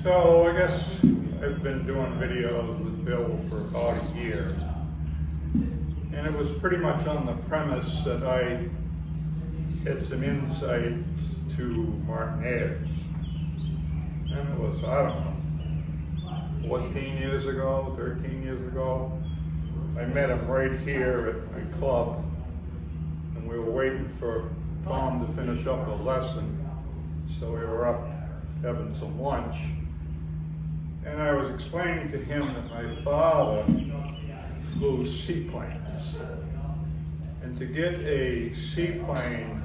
So I guess I've been doing videos with Bill for about a year. And it was pretty much on the premise that I had some insights to Martin Ayers. And it was, I don't know, 14 years ago, 13 years ago. I met him right here at my club, and we were waiting for Tom to finish up a lesson. So we were up having some lunch. And I was explaining to him that my father flew seaplanes. And to get a seaplane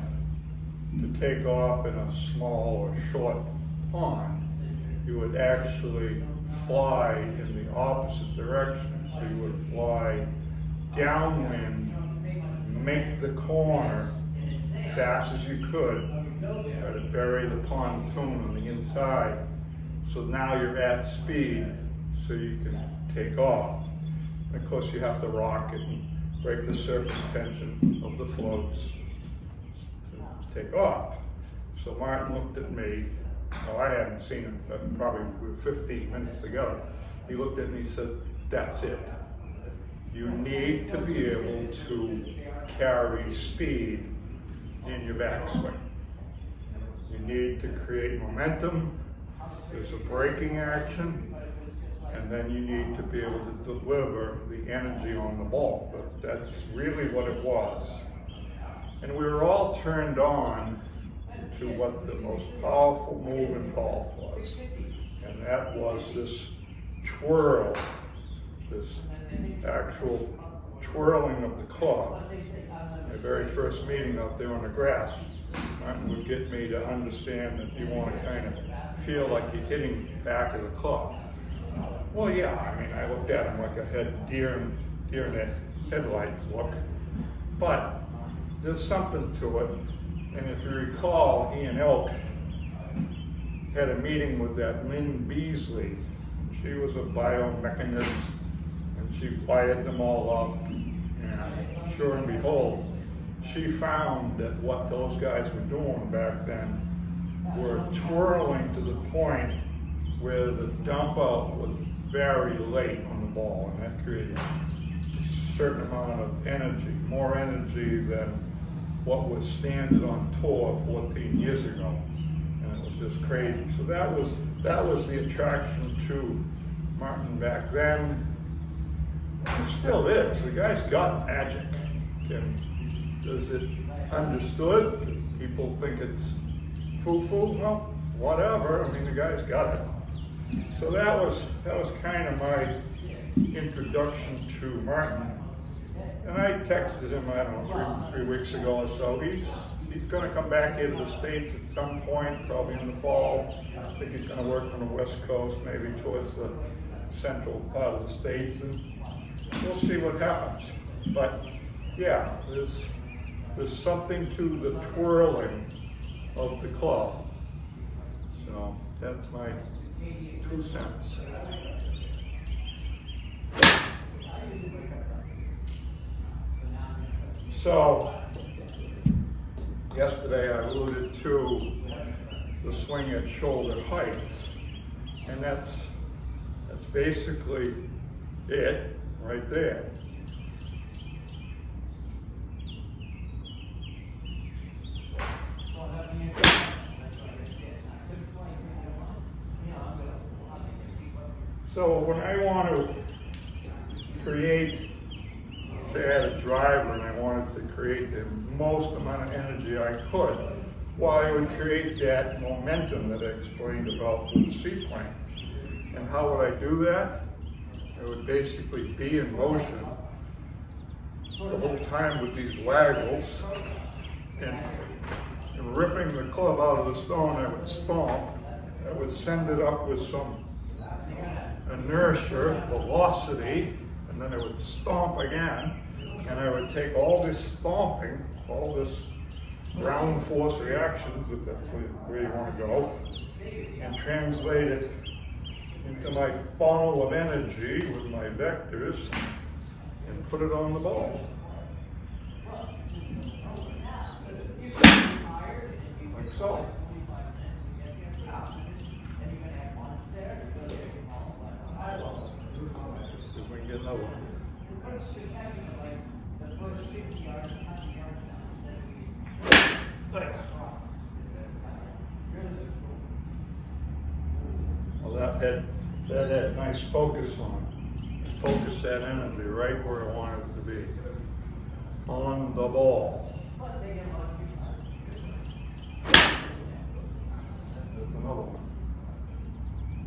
to take off in a small or short pond, you would actually fly in the opposite direction. So you would fly downwind, make the corner fast as you could, try to bury the pontoon on the inside. So now you're at speed, so you can take off. And of course, you have to rock it and break the surface tension of the floats to take off. So Martin looked at me. Oh, I hadn't seen him, but probably we were 15 minutes together. He looked at me and said, "That's it. You need to be able to carry speed in your backswing. You need to create momentum. There's a braking action, and then you need to be able to deliver the energy on the ball." But that's really what it was. And we were all turned on to what the most powerful move in golf was. And that was this twirl, this actual twirling of the club. My very first meeting out there on the grass, Martin would get me to understand that you want to kind of feel like you're hitting the back of the club. Well, yeah, I mean, I looked at him like I had deer in the headlights look. But there's something to it. And if you recall, Ian Elk had a meeting with that Lynn Beasley. She was a biomechanist, and she wired them all up. And sure and behold, she found that what those guys were doing back then were twirling to the point where the dump out was very late on the ball, and that created a certain amount of energy, more energy than what was standard on tour 14 years ago, and it was just crazy. So that was the attraction to Martin back then. It still is. The guy's got magic. Is it understood? Do people think it's foo-foo? Well, whatever. I mean, the guy's got it. So that was kind of my introduction to Martin. And I texted him, I don't know, three weeks ago or so. He's going to come back here to the States at some point, probably in the fall. I think he's going to work from the West Coast, maybe towards the central part of the States, and we'll see what happens. But yeah, there's something to the twirling of the club. So that's my 2 cents. So, yesterday I alluded to the swing at shoulder height, and that's basically it right there. So when I want to create, say I had a driver and I wanted to create the most amount of energy I could, well, I would create that momentum that I explained about with the seaplane. And how would I do that? I would basically be in motion the whole time with these waggles, and ripping the club out of the stone, I would stomp. I would send it up with some inertia, velocity, and then I would stomp again, and I would take all this stomping, all this ground force reactions, if that's where you want to go, and translate it into my funnel of energy with my vectors and put it on the ball. Like so. another one. Well, that had nice focus on it. Focus that energy right where I want it to be. On the ball. There's another one.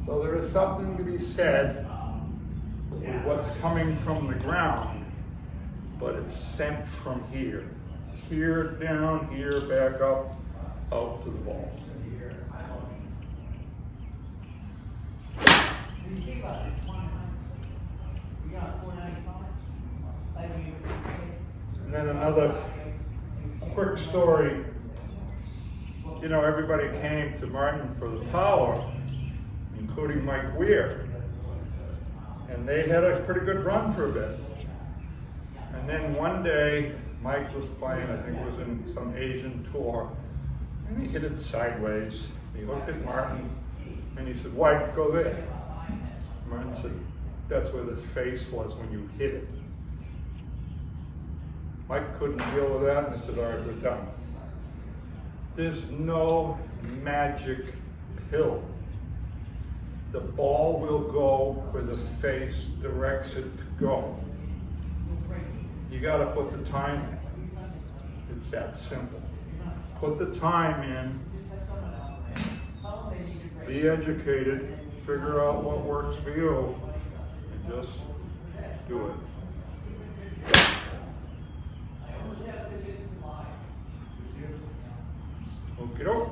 So there is something to be said with what's coming from the ground, but it's sent from here. Here, down, here, back up, out to the ball. And then another quick story. You know, everybody came to Martin for the power, including Mike Weir. And they had a pretty good run for a bit. And then one day, Mike was playing, I think it was in some Asian tour, and he hit it sideways. He looked at Martin, and he said, "White, go there." Martin said, "That's where the face was when you hit it." Mike couldn't deal with that, and he said, "All right, we're done." There's no magic pill. The ball will go where the face directs it to go. You got to put the time in. It's that simple. Put the time in. Be educated. Figure out what works for you, and just do it. Okie doke.